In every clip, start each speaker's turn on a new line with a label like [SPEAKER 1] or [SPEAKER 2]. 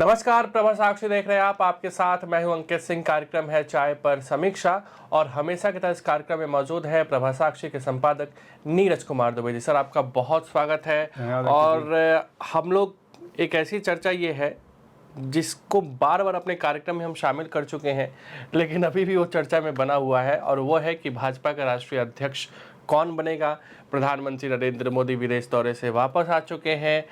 [SPEAKER 1] नमस्कार, प्रभा साक्षी देख रहे हैं आप। आपके साथ मैं हूं अंकित सिंह। कार्यक्रम है चाय पर समीक्षा और हमेशा की तरह इस कार्यक्रम में मौजूद है प्रभा साक्षी के संपादक नीरज कुमार दुबे जी। सर, आपका बहुत स्वागत है। और हम लोग एक ऐसी चर्चा ये है जिसको बार बार अपने कार्यक्रम में हम शामिल कर चुके हैं, लेकिन अभी भी वो चर्चा में बना हुआ है, और वो है कि भाजपा का राष्ट्रीय अध्यक्ष कौन बनेगा। प्रधानमंत्री नरेंद्र मोदी विदेश दौरे से वापस आ चुके हैं।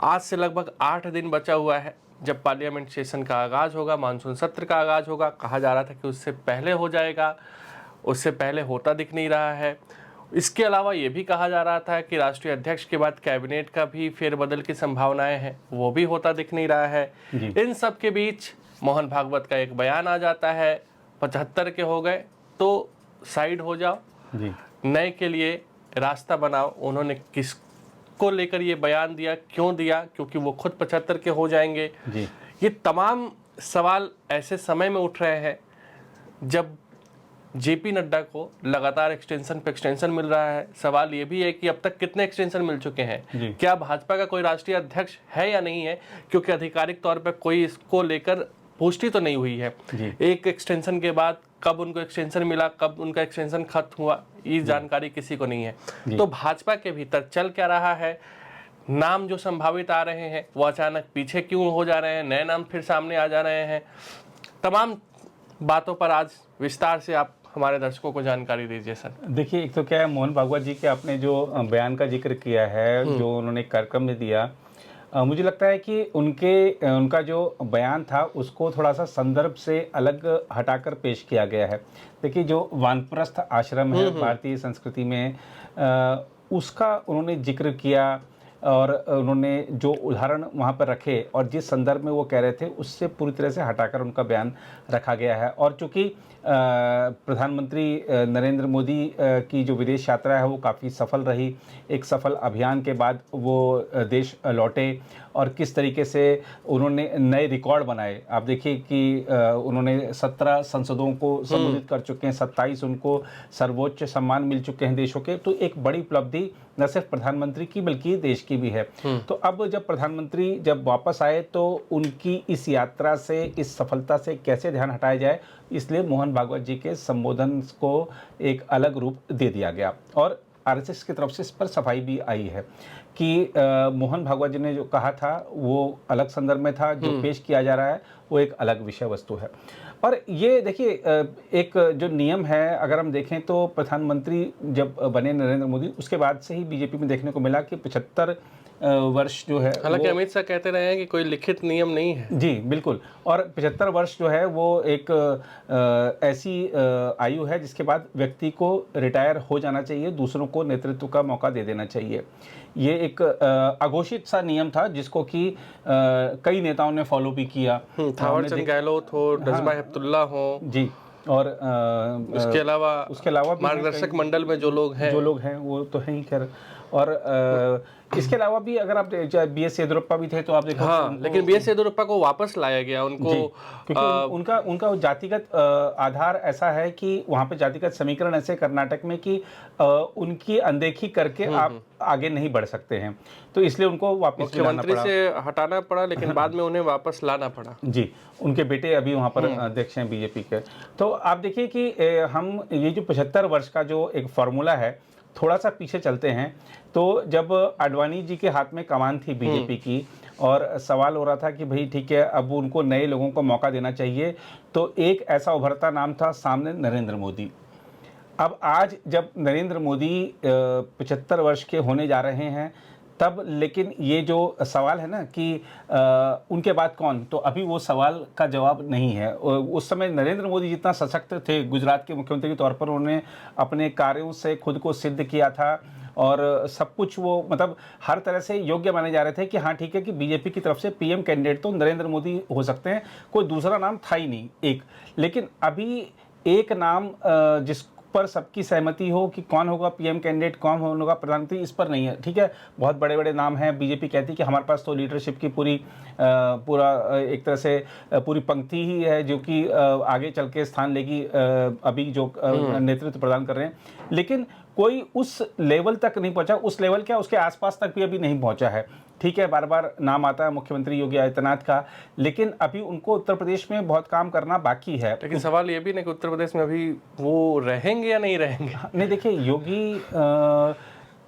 [SPEAKER 1] आज से लगभग 8 दिन बचा हुआ है जब पार्लियामेंट सेशन का आगाज़ होगा, मानसून सत्र का आगाज़ होगा। कहा जा रहा था कि उससे पहले हो जाएगा, उससे पहले होता दिख नहीं रहा है। इसके अलावा ये भी कहा जा रहा था कि राष्ट्रीय अध्यक्ष के बाद कैबिनेट का भी फेरबदल की संभावनाएं हैं, वो भी होता दिख नहीं रहा है। इन सब के बीच मोहन भागवत का एक बयान आ जाता है, 75 के हो गए तो साइड हो जाओ, नए के लिए रास्ता बनाओ। उन्होंने किस को लेकर ये बयान दिया, क्यों दिया? क्योंकि वो खुद 75 के हो जाएंगे। ये तमाम सवाल ऐसे समय में उठ रहे हैं जब जेपी नड्डा को लगातार एक्सटेंशन पे एक्सटेंशन मिल रहा है। सवाल ये भी है कि अब तक कितने एक्सटेंशन मिल चुके हैं, क्या भाजपा का कोई राष्ट्रीय अध्यक्ष है या नहीं है, क्योंकि आधिकारिक तौर पर कोई इसको लेकर पुष्टि तो नहीं हुई है। एक एक्सटेंशन के बाद कब उनको एक्सटेंशन मिला, कब उनका एक्सटेंशन खत्म हुआ, ये जानकारी किसी को नहीं है। तो भाजपा के भीतर चल क्या रहा है, नाम जो संभावित आ रहे हैं वो अचानक पीछे क्यों हो जा रहे हैं, नए नाम फिर सामने आ जा रहे हैं, तमाम बातों पर आज विस्तार से आप हमारे दर्शकों को जानकारी दीजिए। सर
[SPEAKER 2] देखिए, एक तो क्या है, मोहन भागवत जी के आपने जो बयान का जिक्र किया है, जो उन्होंने कार्यक्रम में दिया, मुझे लगता है कि उनका जो बयान था उसको थोड़ा सा संदर्भ से अलग हटाकर पेश किया गया है। देखिए, जो वानप्रस्थ आश्रम है भारतीय संस्कृति में, उसका उन्होंने जिक्र किया और उन्होंने जो उदाहरण वहाँ पर रखे और जिस संदर्भ में वो कह रहे थे उससे पूरी तरह से हटाकर उनका बयान रखा गया है। और चूँकि प्रधानमंत्री नरेंद्र मोदी की जो विदेश यात्रा है वो काफ़ी सफल रही, एक सफल अभियान के बाद वो देश लौटे और किस तरीके से उन्होंने नए रिकॉर्ड बनाए। आप देखिए कि उन्होंने 17 संसदों को संबोधित कर चुके हैं, 27 उनको सर्वोच्च सम्मान मिल चुके हैं देशों के। तो एक बड़ी उपलब्धि न सिर्फ प्रधानमंत्री की बल्कि देश की भी है। तो अब जब प्रधानमंत्री जब वापस आए तो उनकी इस यात्रा से, इस सफलता से कैसे ध्यान हटाया जाए, इसलिए मोहन भागवत जी के संबोधन को एक अलग रूप दे दिया गया। और आरएसएस की तरफ से इस पर सफाई भी आई है कि मोहन भागवत जी ने जो कहा था वो अलग संदर्भ में था, जो पेश किया जा रहा है वो एक अलग विषय वस्तु है। और ये देखिए, एक जो नियम है, अगर हम देखें तो प्रधानमंत्री जब बने नरेंद्र मोदी, उसके बाद से ही बीजेपी में देखने को मिला कि 75 वर्ष जो है,
[SPEAKER 1] हालांकि अमित शाह कहते रहे हैं कि कोई लिखित नियम नहीं है।
[SPEAKER 2] जी बिल्कुल। और 75 वर्ष जो है वो एक ऐसी आयु है जिसके बाद व्यक्ति को रिटायर हो जाना चाहिए, दूसरों को नेतृत्व का मौका दे देना चाहिए। ये एक अघोषित सा नियम था जिसको कि कई नेताओं ने फॉलो भी किया।
[SPEAKER 1] थावरचंद गहलोत हो, नजमा हेपतुल्ला हो
[SPEAKER 2] जी, और
[SPEAKER 1] उसके अलावा मार्गदर्शक मंडल में जो लोग हैं
[SPEAKER 2] वो तो है ही। खैर, और इसके अलावा भी अगर आप BS येदियुरप्पा भी थे तो आप देखो।
[SPEAKER 1] हाँ, लेकिन BS येदियुरप्पा को वापस लाया गया उनको,
[SPEAKER 2] क्योंकि उनका जातिगत आधार ऐसा है कि वहाँ पे जातिगत समीकरण ऐसे कर्नाटक में कि उनकी अनदेखी करके आप आगे नहीं बढ़ सकते हैं, तो इसलिए उनको वापस
[SPEAKER 1] मुख्यमंत्री से हटाना पड़ा, लेकिन बाद में उन्हें वापस लाना पड़ा।
[SPEAKER 2] जी, उनके बेटे अभी वहाँ पर अध्यक्ष हैं बीजेपी के। तो आप देखिए कि हम ये जो 75 वर्ष का जो एक फॉर्मूला है, थोड़ा सा पीछे चलते हैं तो जब आडवाणी जी के हाथ में कमान थी बीजेपी की और सवाल हो रहा था कि भाई ठीक है, अब उनको नए लोगों को मौका देना चाहिए, तो एक ऐसा उभरता नाम था सामने, नरेंद्र मोदी। अब आज जब नरेंद्र मोदी 75 वर्ष के होने जा रहे हैं तब, लेकिन ये जो सवाल है ना कि उनके बाद कौन, तो अभी वो सवाल का जवाब नहीं है। उस समय नरेंद्र मोदी जितना सशक्त थे गुजरात के मुख्यमंत्री के तौर पर, उन्होंने अपने कार्यों से खुद को सिद्ध किया था और सब कुछ वो मतलब हर तरह से योग्य माने जा रहे थे कि हाँ ठीक है कि बीजेपी की तरफ से पीएम कैंडिडेट तो नरेंद्र मोदी हो सकते हैं, कोई दूसरा नाम था ही नहीं एक। लेकिन अभी एक नाम जिस पर सबकी सहमति हो कि कौन होगा पीएम कैंडिडेट, कौन होगा प्रधानमंत्री, इस पर नहीं है। ठीक है, बहुत बड़े बड़े नाम हैं, बीजेपी कहती है कि हमारे पास तो लीडरशिप की पूरा एक तरह से पूरी पंक्ति ही है जो कि आगे चल के स्थान लेगी, अभी जो नेतृत्व प्रदान कर रहे हैं। लेकिन कोई उस लेवल तक नहीं पहुंचा, उस लेवल क्या उसके आसपास तक भी अभी नहीं पहुंचा है। ठीक है, बार बार नाम आता है मुख्यमंत्री योगी आदित्यनाथ का, लेकिन अभी उनको उत्तर प्रदेश में बहुत काम करना बाकी है।
[SPEAKER 1] लेकिन सवाल ये भी नहीं कि उत्तर प्रदेश में अभी वो रहेंगे या नहीं रहेंगे।
[SPEAKER 2] नहीं, देखिए, योगी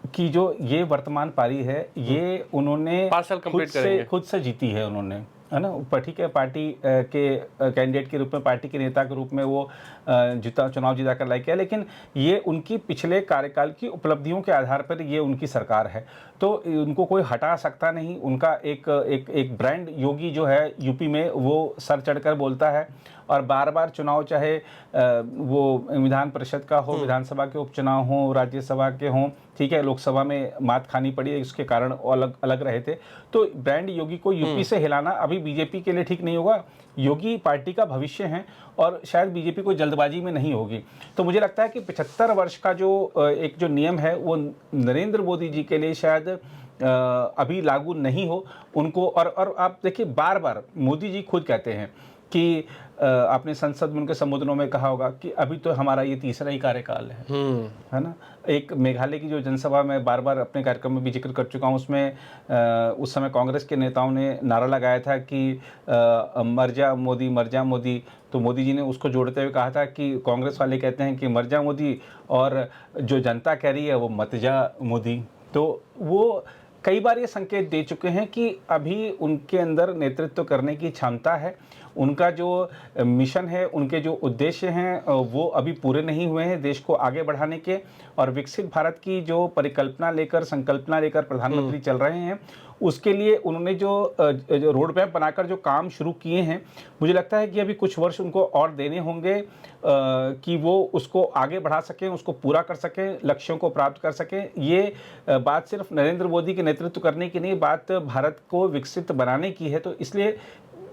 [SPEAKER 2] की जो ये वर्तमान पारी है, ये उन्होंने
[SPEAKER 1] पार्सल कंप्लीट करेंगे,
[SPEAKER 2] खुद से जीती है उन्होंने, है ना। ठीक है, पार्टी के कैंडिडेट के रूप में, पार्टी के नेता के रूप में वो चुनाव जीता कर लायक है, लेकिन ये उनकी पिछले कार्यकाल की उपलब्धियों के आधार पर ये उनकी सरकार है, तो उनको कोई हटा सकता नहीं। उनका एक ब्रांड योगी जो है यूपी में, वो सर चढ़कर बोलता है, और बार बार चुनाव, चाहे वो विधान परिषद का हो, विधानसभा के उपचुनाव हो, राज्यसभा के हों, ठीक है, लोकसभा में मात खानी पड़ी, उसके कारण अलग अलग रहे थे। तो ब्रांड योगी को यूपी से हिलाना अभी बीजेपी के लिए ठीक नहीं होगा। योगी पार्टी का भविष्य है और शायद बीजेपी को जल्दबाजी में नहीं होगी। तो मुझे लगता है कि 75 वर्ष का जो एक जो नियम है, वो नरेंद्र मोदी जी के लिए शायद अभी लागू नहीं हो उनको। और आप देखिए, बार बार मोदी जी खुद कहते हैं कि आपने संसद में उनके संबोधनों में कहा होगा कि अभी तो हमारा ये तीसरा ही कार्यकाल है ना। एक मेघालय की जो जनसभा में बार बार अपने कार्यक्रम में भी जिक्र कर चुका हूँ, उसमें उस समय कांग्रेस के नेताओं ने नारा लगाया था कि मर जा मोदी, मर जा मोदी। तो मोदी जी ने उसको जोड़ते हुए कहा था कि कांग्रेस वाले कहते हैं कि मर जा मोदी, और जो जनता कह रही है वो मत जा मोदी। तो वो कई बार ये संकेत दे चुके हैं कि अभी उनके अंदर नेतृत्व करने की क्षमता है, उनका जो मिशन है, उनके जो उद्देश्य हैं, वो अभी पूरे नहीं हुए हैं देश को आगे बढ़ाने के। और विकसित भारत की जो परिकल्पना लेकर, संकल्पना लेकर प्रधानमंत्री चल रहे हैं, उसके लिए उन्होंने जो रोड मैप बनाकर जो काम शुरू किए हैं, मुझे लगता है कि अभी कुछ वर्ष उनको और देने होंगे कि वो उसको आगे बढ़ा सकें, उसको पूरा कर सकें, लक्ष्यों को प्राप्त कर सकें। ये बात सिर्फ नरेंद्र मोदी के नेतृत्व करने की नहीं, बात भारत को विकसित बनाने की है। तो इसलिए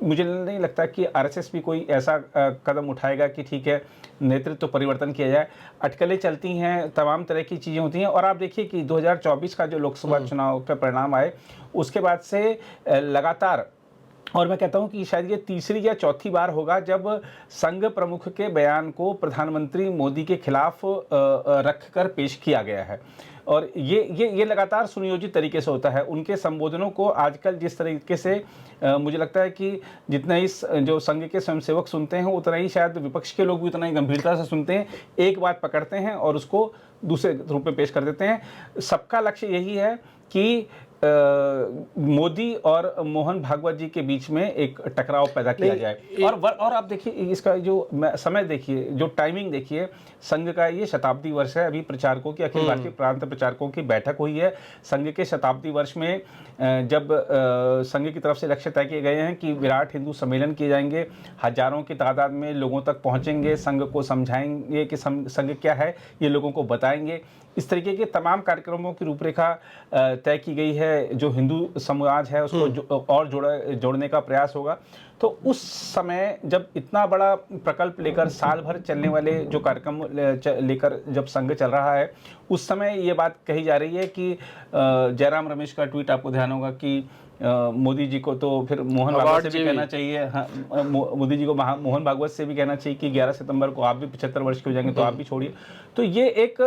[SPEAKER 2] मुझे नहीं लगता कि आरएसएस भी कोई ऐसा कदम उठाएगा कि ठीक है, नेतृत्व परिवर्तन किया जाए। अटकलें चलती हैं, तमाम तरह की चीज़ें होती हैं। और आप देखिए कि 2024 का जो लोकसभा चुनाव का परिणाम आए, उसके बाद से लगातार, और मैं कहता हूं कि शायद ये तीसरी या चौथी बार होगा जब संघ प्रमुख के बयान को प्रधानमंत्री मोदी के खिलाफ रखकर पेश किया गया है। और ये लगातार सुनियोजित तरीके से होता है। उनके संबोधनों को आजकल जिस तरीके से मुझे लगता है कि जितना ही जो संघ के स्वयंसेवक सुनते हैं, उतना ही शायद विपक्ष के लोग भी उतना ही गंभीरता से सुनते हैं। एक बात पकड़ते हैं और उसको दूसरे रूप में पेश कर देते हैं। सबका लक्ष्य यही है कि मोदी और मोहन भागवत जी के बीच में एक टकराव पैदा किया जाए। और आप देखिए, इसका जो समय देखिए, जो टाइमिंग देखिए, संघ का ये शताब्दी वर्ष है। अभी प्रचारकों की, अखिल भारतीय प्रांत प्रचारकों की बैठक हुई है। संघ के शताब्दी वर्ष में जब संघ की तरफ से लक्ष्य तय किए गए हैं कि विराट हिंदू सम्मेलन किए जाएंगे, हजारों की तादाद में लोगों तक पहुंचेंगे, संघ को समझाएंगे कि संघ क्या है, ये लोगों को बताएंगे। इस तरीके के तमाम कार्यक्रमों की रूपरेखा तय की गई है। जो हिंदू समाज है उसको और जोड़ने का प्रयास होगा। तो उस समय जब इतना बड़ा प्रकल्प लेकर, साल भर चलने वाले जो कार्यक्रम लेकर जब संघ चल रहा है, उस समय ये बात कही जा रही है कि जयराम रमेश का ट्वीट आपको ध्यान होगा कि मोदी जी को तो फिर मोहन भागवत से भी कहना चाहिए, हाँ, मोदी जी को मोहन भागवत से भी कहना चाहिए कि 11 सितंबर को आप भी 75 वर्ष के हो जाएंगे तो आप भी छोड़िए। तो ये एक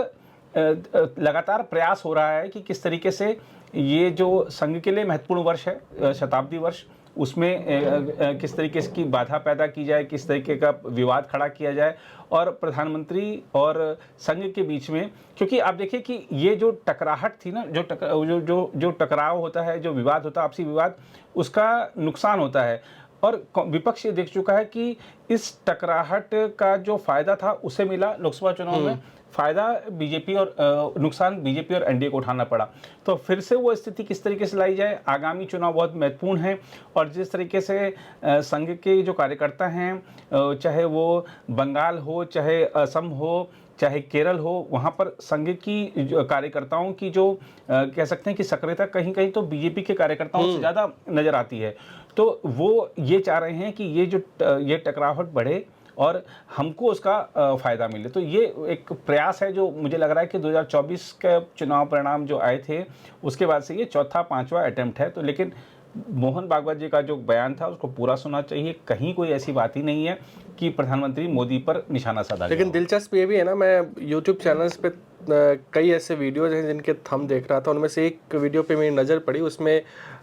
[SPEAKER 2] लगातार प्रयास हो रहा है कि किस तरीके से ये जो संघ के लिए महत्वपूर्ण वर्ष है, शताब्दी वर्ष, उसमें किस तरीके की बाधा पैदा की जाए, किस तरीके का विवाद खड़ा किया जाए, और प्रधानमंत्री और संघ के बीच में। क्योंकि आप देखिए कि ये जो टकराहट थी ना, जो टकराव होता है, जो विवाद होता है, आपसी विवाद, उसका नुकसान होता है। और विपक्ष ये देख चुका है कि इस टकराहट का जो फायदा था उसे मिला लोकसभा चुनाव में, फायदा बीजेपी और नुकसान बीजेपी और एनडीए को उठाना पड़ा। तो फिर से वो स्थिति किस तरीके से लाई जाए, आगामी चुनाव बहुत महत्वपूर्ण है। और जिस तरीके से संघ के जो कार्यकर्ता हैं, चाहे वो बंगाल हो, चाहे असम हो, चाहे केरल हो, वहाँ पर संघ की कार्यकर्ताओं की जो कह सकते हैं कि सक्रियता कहीं कहीं तो बीजेपी के कार्यकर्ताओं से ज़्यादा नज़र आती है। तो वो ये चाह रहे हैं कि ये टकराहट बढ़े और हमको उसका फ़ायदा मिले। तो ये एक प्रयास है जो मुझे लग रहा है कि 2024 के चुनाव परिणाम जो आए थे, उसके बाद से ये चौथा 5वां अटेम्प्ट है। तो लेकिन मोहन भागवत जी का जो बयान था उसको पूरा सुनना चाहिए। कहीं कोई ऐसी बात ही नहीं है कि प्रधानमंत्री मोदी पर निशाना साधा गया
[SPEAKER 1] लेकिन
[SPEAKER 2] हो।
[SPEAKER 1] दिलचस्प ये भी है ना, मैं यूट्यूब चैनल्स पे कई ऐसे वीडियोज हैं जिनके थंब देख रहा था, उनमें से एक वीडियो पे मेरी नज़र पड़ी, उसमें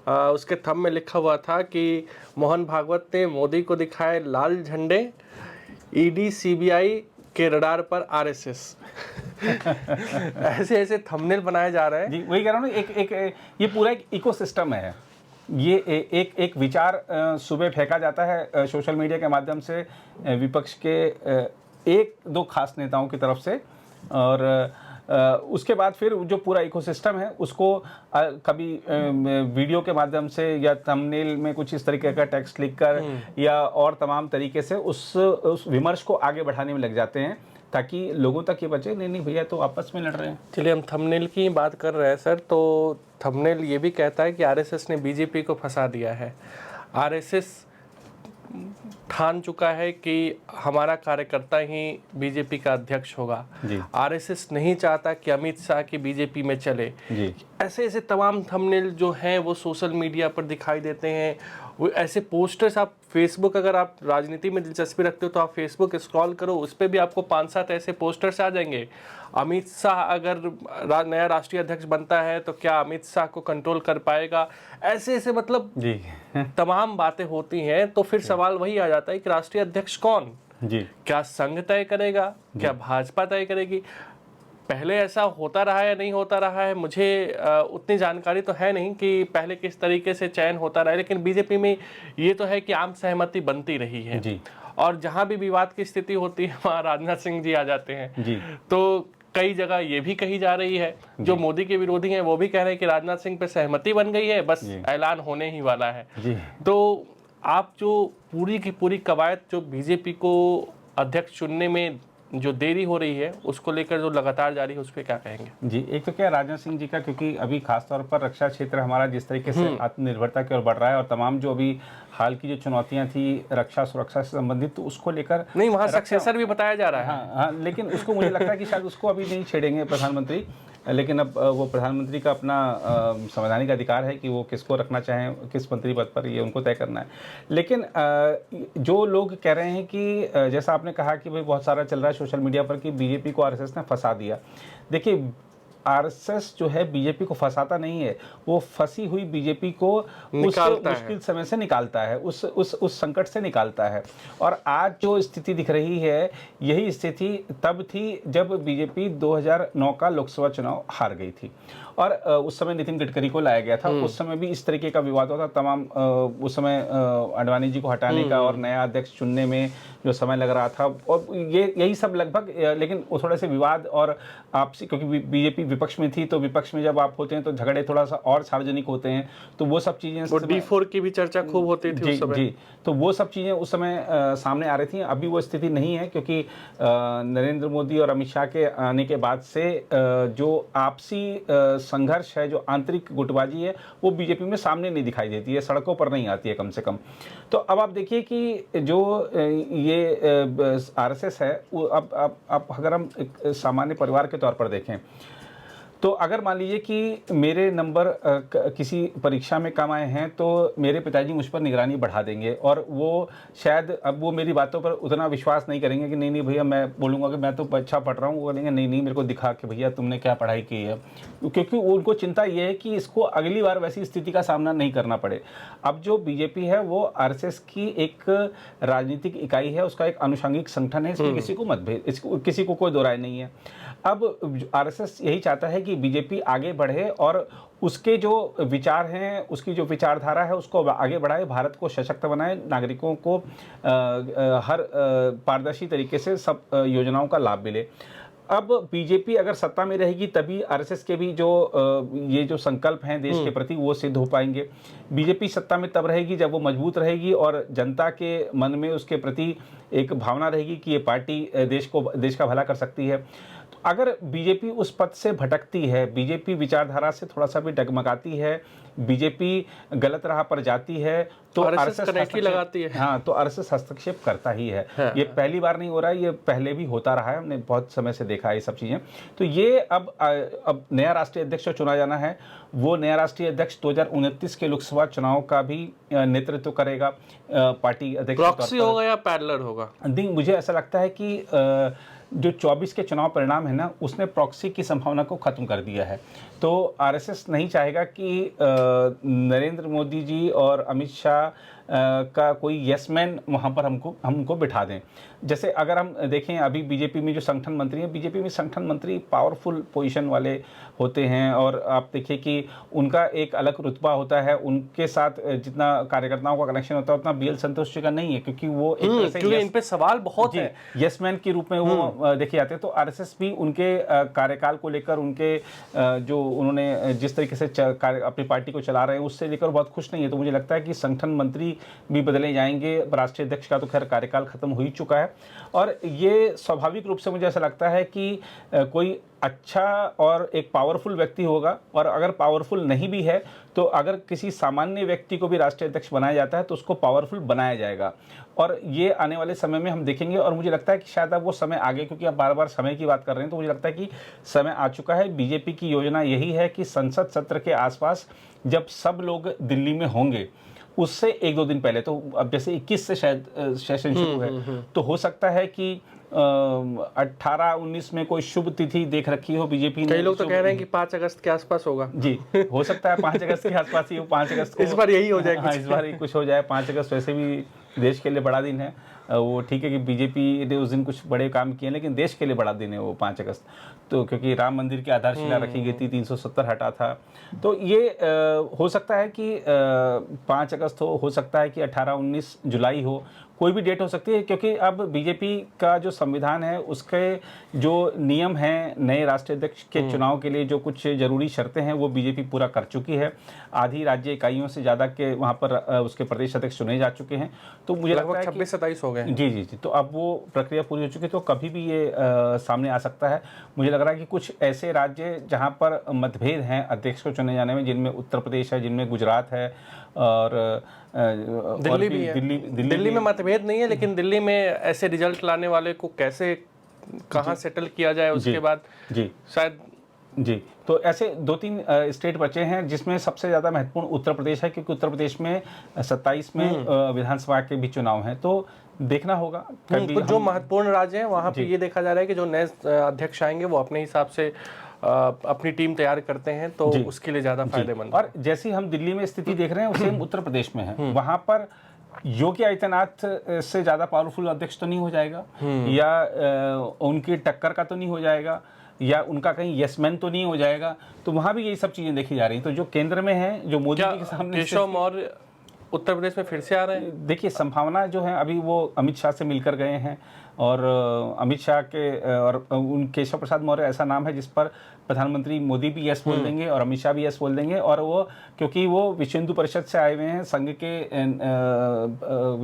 [SPEAKER 1] उसके थंब में लिखा हुआ था कि मोहन भागवत ने मोदी को दिखाए लाल झंडे, ईडी सीबीआई के रडार पर आरएसएस। ऐसे ऐसे थंबनेल बनाए जा रहे हैं।
[SPEAKER 2] जी, वही कह रहा हूँ ना, एक ये पूरा एक इकोसिस्टम है। ये एक विचार सुबह फेंका जाता है सोशल मीडिया के माध्यम से विपक्ष के एक दो खास नेताओं की तरफ से, और उसके बाद फिर जो पूरा इकोसिस्टम है उसको कभी वीडियो के माध्यम से या थंबनेल में कुछ इस तरीके का टेक्स्ट लिखकर या और तमाम तरीके से उस विमर्श को आगे बढ़ाने में लग जाते हैं, ताकि लोगों तक ये बचे नहीं भैया तो आपस में लड़ रहे हैं।
[SPEAKER 1] चलिए, हम थंबनेल की बात कर रहे हैं सर, तो थंबनेल ये भी कहता है कि आरएसएस ने बीजेपी को फंसा दिया है। आरएसएस ठान चुका है कि हमारा कार्यकर्ता ही बीजेपी का अध्यक्ष होगा। आरएसएस नहीं चाहता कि अमित शाह की बीजेपी में चले। ऐसे ऐसे तमाम थंबनेल जो हैं वो सोशल मीडिया पर दिखाई देते हैं। वो ऐसे पोस्टर्स, आप फेसबुक, अगर आप राजनीति में दिलचस्पी रखते हो तो आप फेसबुक स्क्रॉल करो, उस पर भी आपको 5-7 ऐसे पोस्टर्स आ जाएंगे। अमित शाह अगर नया राष्ट्रीय अध्यक्ष बनता है तो क्या अमित शाह को कंट्रोल कर पाएगा, ऐसे ऐसे मतलब
[SPEAKER 2] जी
[SPEAKER 1] तमाम बातें होती हैं। तो फिर सवाल वही आ जाता है कि राष्ट्रीय अध्यक्ष कौन?
[SPEAKER 2] जी,
[SPEAKER 1] क्या संघ तय करेगा, क्या भाजपा तय करेगी? पहले ऐसा होता रहा है या नहीं होता रहा है, मुझे उतनी जानकारी तो है नहीं कि पहले किस तरीके से चयन होता रहा है, लेकिन बीजेपी में ये तो है कि आम सहमति बनती रही है
[SPEAKER 2] जी,
[SPEAKER 1] और जहां भी विवाद की स्थिति होती है वहां राजनाथ सिंह जी आ जाते हैं।
[SPEAKER 2] जी,
[SPEAKER 1] तो कई जगह ये भी कही जा रही है, जो मोदी के विरोधी हैं वो भी कह रहे हैं कि राजनाथ सिंह पे सहमति बन गई है, बस ऐलान होने ही वाला है। तो आप जो पूरी की पूरी कवायद जो बीजेपी को अध्यक्ष चुनने में जो देरी हो रही है उसको लेकर जो लगातार जारी है, उस पर क्या कहेंगे?
[SPEAKER 2] जी, एक तो क्या राजनाथ सिंह जी का, क्योंकि अभी खासतौर पर रक्षा क्षेत्र हमारा जिस तरीके से आत्मनिर्भरता की ओर बढ़ रहा है और तमाम जो अभी हाल की जो चुनौतियां थी रक्षा सुरक्षा से संबंधित, तो उसको लेकर
[SPEAKER 1] नहीं, वहाँ सक्सेसर भी बताया जा रहा है।
[SPEAKER 2] हाँ, लेकिन उसको मुझे लगता है कि शायद उसको अभी नहीं छेड़ेंगे प्रधानमंत्री, लेकिन अब वो प्रधानमंत्री का अपना संवैधानिक अधिकार है कि वो किसको रखना चाहें, किस मंत्री पद पर, ये उनको तय करना है। लेकिन जो लोग कह रहे हैं कि जैसा आपने कहा कि भाई बहुत सारा चल रहा है सोशल मीडिया पर कि बीजेपी को आरएसएस ने फंसा दिया। देखिए, आरएसएस जो है बीजेपी को फंसाता नहीं है, वो फंसी हुई बीजेपी को उस मुश्किल समय से निकालता है, उस संकट से निकालता है। और आज जो स्थिति दिख रही है, यही स्थिति तब थी जब बीजेपी 2009 का लोकसभा चुनाव हार गई थी और उस समय नितिन गडकरी को लाया गया था। उस समय भी इस तरीके का विवाद हुआ था, तमाम उस समय आडवाणी जी को हटाने का और नया अध्यक्ष चुनने में जो समय लग रहा था, और यही सब लगभग, लेकिन वो थोड़े से विवाद और आपसी, क्योंकि बीजेपी विपक्ष में थी, तो विपक्ष में जब आप होते हैं तो झगड़े थोड़ा सा और सार्वजनिक होते हैं, तो वो सब चीजें,
[SPEAKER 1] D4 की भी चर्चा खूब होती थी उस समय।
[SPEAKER 2] जी, तो वो सब चीजें उस समय सामने आ रही थी। अभी वो स्थिति नहीं है, क्योंकि नरेंद्र मोदी और अमित शाह के आने के बाद से जो आपसी संघर्ष है, जो आंतरिक गुटबाजी है, वो बीजेपी में सामने नहीं दिखाई देती है, सड़कों पर नहीं आती है कम से कम। तो अब आप देखिए कि जो ये आरएसएस है, अब अगर हम एक सामान्य परिवार के तौर पर देखें, तो अगर मान लीजिए कि मेरे नंबर किसी परीक्षा में कम आए हैं तो मेरे पिताजी मुझ पर निगरानी बढ़ा देंगे, और वो शायद अब वो मेरी बातों पर उतना विश्वास नहीं करेंगे कि नहीं भैया, मैं बोलूँगा कि मैं तो अच्छा पढ़ रहा हूँ, वो बोलेंगे नहीं मेरे को दिखा कि भैया तुमने क्या पढ़ाई की है, क्योंकि उनको चिंता ये है कि इसको अगली बार वैसी स्थिति का सामना नहीं करना पड़े। अब जो बीजेपी है वो आरएसएस की एक राजनीतिक इकाई है, उसका एक अनुषंगिक संगठन है, इसमें किसी को मतभेद, इसको किसी को कोई दो राय नहीं है। अब आरएसएस यही चाहता है कि बीजेपी आगे बढ़े और उसके जो विचार हैं, उसकी जो विचारधारा है, उसको आगे बढ़ाए, भारत को सशक्त बनाए, नागरिकों को हर पारदर्शी तरीके से सब योजनाओं का लाभ मिले। अब बीजेपी अगर सत्ता में रहेगी तभी आरएसएस के भी जो ये जो संकल्प हैं देश के प्रति, वो सिद्ध हो पाएंगे। बीजेपी सत्ता में तब रहेगी जब वो मजबूत रहेगी और जनता के मन में उसके प्रति एक भावना रहेगी कि ये पार्टी देश का भला कर सकती है। तो अगर बीजेपी उस पथ से भटकती है, बीजेपी विचारधारा से थोड़ा सा भी डगमगाती है, बीजेपी गलत राह पर जाती है, तो
[SPEAKER 1] आरएसएस कनेक्ट ही लगाती है।
[SPEAKER 2] हाँ, तो आरएसएस हस्तक्षेप करता ही है।
[SPEAKER 1] हाँ,
[SPEAKER 2] ये पहली बार नहीं हो रहा है, ये पहले भी होता रहा है, हमने बहुत समय से देखा है ये सब चीज़ें। तो ये अब नया राष्ट्रीय अध्यक्ष चुना जाना है। वो नया राष्ट्रीय अध्यक्ष 2029 के लोकसभा चुनाव का भी नेतृत्व करेगा पार्टी अध्यक्ष के तौर
[SPEAKER 1] प्रॉक्सी
[SPEAKER 2] पर।
[SPEAKER 1] होगा या पैरेलल होगा?
[SPEAKER 2] मुझे ऐसा लगता है कि जो 24 के चुनाव परिणाम है ना, उसने प्रॉक्सी की संभावना को खत्म कर दिया है। तो आरएसएस नहीं चाहेगा कि नरेंद्र मोदी जी और अमित शाह का कोई यस मैन वहाँ पर हमको बिठा दें। जैसे अगर हम देखें अभी बीजेपी में जो संगठन मंत्री हैं, बीजेपी में संगठन मंत्री पावरफुल पोजीशन वाले होते हैं, और आप देखिए कि उनका एक अलग रुतबा होता है, उनके साथ जितना कार्यकर्ताओं का कनेक्शन होता है उतना बीएल संतोष जी का नहीं है, क्योंकि वो एक तरह से
[SPEAKER 1] क्योंकि इन पे सवाल बहुत है।
[SPEAKER 2] यस-मैन के रूप में वो देखे जाते हैं। तो आरएसएस भी उनके कार्यकाल को लेकर, उनके जो उन्होंने जिस तरीके से अपनी पार्टी को चला रहे हैं उससे लेकर बहुत खुश नहीं है। तो मुझे लगता है कि संगठन मंत्री भी बदले जाएंगे। राष्ट्रीय अध्यक्ष का तो खैर कार्यकाल खत्म हो ही चुका है, और ये स्वाभाविक रूप से मुझे ऐसा लगता है कि कोई अच्छा और एक पावरफुल व्यक्ति होगा, और अगर पावरफुल नहीं भी है तो अगर किसी सामान्य व्यक्ति को भी राष्ट्रीय अध्यक्ष बनाया जाता है तो उसको पावरफुल बनाया जाएगा। और ये आने वाले समय में हम देखेंगे, और मुझे लगता है कि शायद अब वो समय आ गया, क्योंकि आप बार बार समय की बात कर रहे हैं, तो मुझे लगता है कि समय आ चुका है। बीजेपी की योजना यही है कि संसद सत्र के आसपास जब सब लोग दिल्ली में होंगे, उससे 1-2 दिन पहले, तो अब जैसे 21 से शायद सेशन शुरू है, तो हो सकता है कि 18-19 में कोई शुभ तिथि देख रखी हो बीजेपी ने।
[SPEAKER 1] कई लोग तो कह रहे हैं कि 5 अगस्त के आसपास होगा।
[SPEAKER 2] जी, हो सकता है 5 अगस्त के आसपास ही हो। 5 अगस्त को
[SPEAKER 1] इस बार यही हो जाए।
[SPEAKER 2] हाँ, इस बार ही कुछ हो जाए। 5 अगस्त वैसे भी देश के लिए बड़ा दिन है। वो ठीक है कि बीजेपी ने उस दिन कुछ बड़े काम किए, लेकिन देश के लिए बड़ा दिन है वो 5 अगस्त। तो क्योंकि राम मंदिर की आधारशिला रखी गई थी, 370 हटा था। तो ये हो सकता है कि 5 अगस्त हो सकता है कि 18-19 जुलाई हो, कोई भी डेट हो सकती है, क्योंकि अब बीजेपी का जो संविधान है उसके जो नियम हैं नए राष्ट्रीय अध्यक्ष के चुनाव के लिए, जो कुछ जरूरी शर्तें हैं वो बीजेपी पूरा कर चुकी है। आधी राज्य इकाइयों से ज़्यादा के वहाँ पर उसके प्रदेश अध्यक्ष चुने जा चुके हैं। तो मुझे लगता है
[SPEAKER 1] 26-27 हो गए।
[SPEAKER 2] जी। तो अब वो प्रक्रिया पूरी हो चुकी है, तो कभी भी ये सामने आ सकता है। मुझे लग रहा है कि कुछ ऐसे राज्य जहाँ पर मतभेद हैं अध्यक्ष को चुने जाने में, जिनमें उत्तर प्रदेश है, जिनमें गुजरात है, और
[SPEAKER 1] दिल्ली भी है। दिल्ली में मतभेद नहीं है, लेकिन दिल्ली में ऐसे रिजल्ट लाने वाले को कैसे कहाँ सेटल किया जाए उसके बाद
[SPEAKER 2] जी
[SPEAKER 1] शायद।
[SPEAKER 2] जी, तो ऐसे 2-3 स्टेट बचे हैं जिसमें सबसे ज़्यादा महत्वपूर्ण उत्तर प्रदेश है, क्योंकि उत्तर प्रदेश में 27 में विधानसभा के भी चुनाव हैं। तो देखना होगा।
[SPEAKER 1] कुछ जो महत्वपूर्ण राज्य हैं वहाँ पे ये देखा जा रहा है कि जो नए अध्यक्ष आएंगे वो अपने हिसाब से अपनी टीम तैयार करते हैं, तो उसके लिए ज़्यादा फायदेमंद।
[SPEAKER 2] और जैसे हम दिल्ली में स्थिति देख रहे हैं उसे हम उत्तर प्रदेश में है। वहाँ पर योगी आदित्यनाथ से ज़्यादा पावरफुल अध्यक्ष तो नहीं हो जाएगा, या उनकी टक्कर का तो नहीं हो जाएगा, या उनका कहीं यस-मैन तो नहीं हो जाएगा। तो वहाँ भी यही सब चीज़ें देखी जा रही हैं। तो जो केंद्र में है, जो मोदी जी के सामने,
[SPEAKER 1] केशव मौर्य उत्तर प्रदेश में फिर से आ रहे हैं।
[SPEAKER 2] देखिए, संभावना जो है, अभी वो अमित शाह से मिलकर गए हैं, और अमित शाह के और उन केशव प्रसाद मौर्य ऐसा नाम है जिस पर प्रधानमंत्री मोदी भी यस बोल देंगे और अमित शाह भी यस बोल देंगे। और वो क्योंकि वो विश्व हिंदू परिषद से आए हुए हैं, संघ के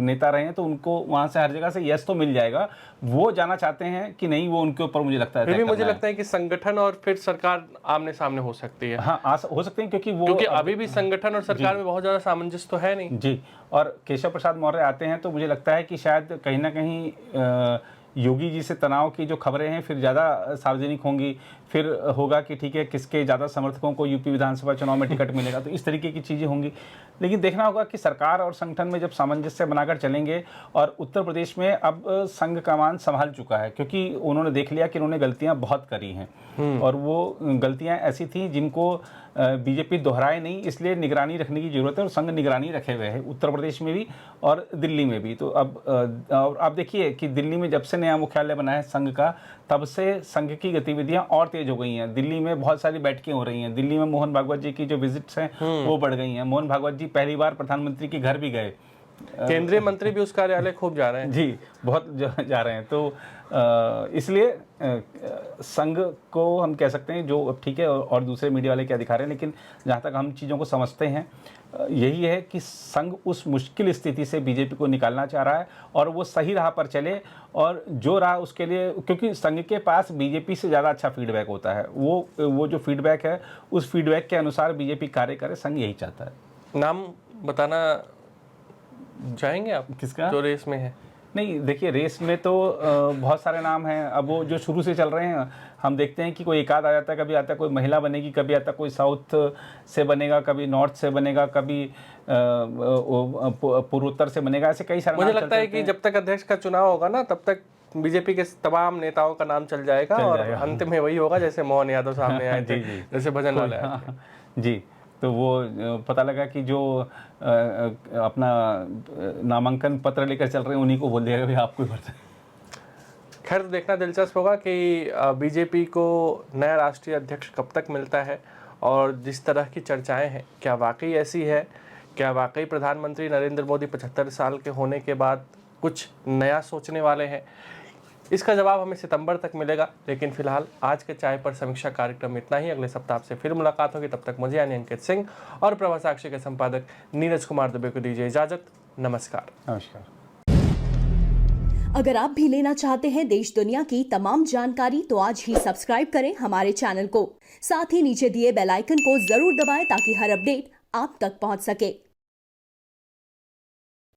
[SPEAKER 2] नेता रहे हैं, तो उनको वहाँ से हर जगह से यस तो मिल जाएगा। वो जाना चाहते हैं कि नहीं, वो उनके ऊपर मुझे लगता है।
[SPEAKER 1] फिर भी मुझे लगता है कि संगठन और फिर सरकार आमने सामने हो सकती है।
[SPEAKER 2] हाँ, हो सकते हैं, क्योंकि
[SPEAKER 1] अभी भी संगठन और सरकार में बहुत ज्यादा सामंजस्य तो है नहीं।
[SPEAKER 2] जी, और केशव प्रसाद मौर्य आते हैं तो मुझे लगता है कि शायद कहीं ना कहीं योगी जी से तनाव की जो खबरें हैं फिर ज़्यादा सार्वजनिक होंगी। फिर होगा कि ठीक है, किसके ज़्यादा समर्थकों को यूपी विधानसभा चुनाव में टिकट मिलेगा, तो इस तरीके की चीज़ें होंगी। लेकिन देखना होगा कि सरकार और संगठन में जब सामंजस्य बनाकर चलेंगे, और उत्तर प्रदेश में अब संघ कमान संभाल चुका है, क्योंकि उन्होंने देख लिया कि उन्होंने गलतियाँ बहुत करी हैं, और वो गलतियाँ ऐसी थी जिनको बीजेपी दोहराए नहीं, इसलिए निगरानी रखने की जरूरत है। और संघ निगरानी रखे हुए है उत्तर प्रदेश में भी और दिल्ली में भी। तो अब आप देखिए कि दिल्ली में जब से नया मुख्यालय बना है संघ का, तब से संघ की गतिविधियां और तेज हो गई हैं। दिल्ली में बहुत सारी बैठकें हो रही हैं। दिल्ली में मोहन भागवत जी की जो विजिट्स हैं वो बढ़ गई हैं। मोहन भागवत जी पहली बार प्रधानमंत्री के घर भी गए,
[SPEAKER 1] केंद्रीय मंत्री भी उस कार्यालय खूब जा रहे हैं।
[SPEAKER 2] जी, बहुत जा रहे हैं। तो इसलिए संघ को हम कह सकते हैं जो ठीक है, और दूसरे मीडिया वाले क्या दिखा रहे हैं, लेकिन जहाँ तक हम चीज़ों को समझते हैं यही है कि संघ उस मुश्किल स्थिति से बीजेपी को निकालना चाह रहा है और वो सही राह पर चले, और जो राह उसके लिए, क्योंकि संघ के पास बीजेपी से ज़्यादा अच्छा फीडबैक होता है, वो जो फीडबैक है उस फीडबैक के अनुसार बीजेपी कार्य करे, संघ यही चाहता है।
[SPEAKER 1] नाम बताना चाहेंगे आप
[SPEAKER 2] किसका?
[SPEAKER 1] जो रेस में है?
[SPEAKER 2] नहीं, देखिए रेस में तो बहुत सारे नाम हैं। अब वो जो शुरू से चल रहे हैं, हम देखते हैं कि कोई एक आध आ जाता है, कभी आता है कोई महिला बनेगी, कभी आता है कोई साउथ से बनेगा, कभी नॉर्थ से बनेगा, कभी पूर्वोत्तर से बनेगा, ऐसे कई सारे
[SPEAKER 1] मुझे
[SPEAKER 2] नाम
[SPEAKER 1] लगता है कि जब तक अध्यक्ष का चुनाव होगा ना, तब तक बीजेपी के तमाम नेताओं का नाम चल जाएगा और अंत में वही होगा जैसे मोहन यादव सामने आए थे, जैसे भजन लाल आए थे।
[SPEAKER 2] जी, तो वो पता लगा कि जो अपना नामांकन पत्र लेकर चल रहे हैं उन्हीं को बोल दिया कि भाई आपको ही भरना है।
[SPEAKER 1] खैर, तो देखना दिलचस्प होगा कि बीजेपी को नया राष्ट्रीय अध्यक्ष कब तक मिलता है, और जिस तरह की चर्चाएं हैं क्या वाकई ऐसी है, क्या वाकई प्रधानमंत्री नरेंद्र मोदी 75 साल के होने के बाद कुछ नया सोचने वाले हैं। इसका जवाब हमें सितंबर तक मिलेगा। लेकिन फिलहाल आज के चाय पर समीक्षा कार्यक्रम में इतना ही। अगले सप्ताह आपसे फिर मुलाकात होगी। तब तक मुझे यानी अंकित सिंह और प्रभा साक्षी के संपादक नीरज कुमार दुबे को दीजिए इजाजत। नमस्कार।
[SPEAKER 2] नमस्कार।
[SPEAKER 3] अगर आप भी लेना चाहते हैं देश दुनिया की तमाम जानकारी, तो आज ही सब्सक्राइब करें हमारे चैनल को। साथ ही नीचे दिए बेल आइकन को जरूर दबाएं ताकि हर अपडेट आप तक पहुंच सके।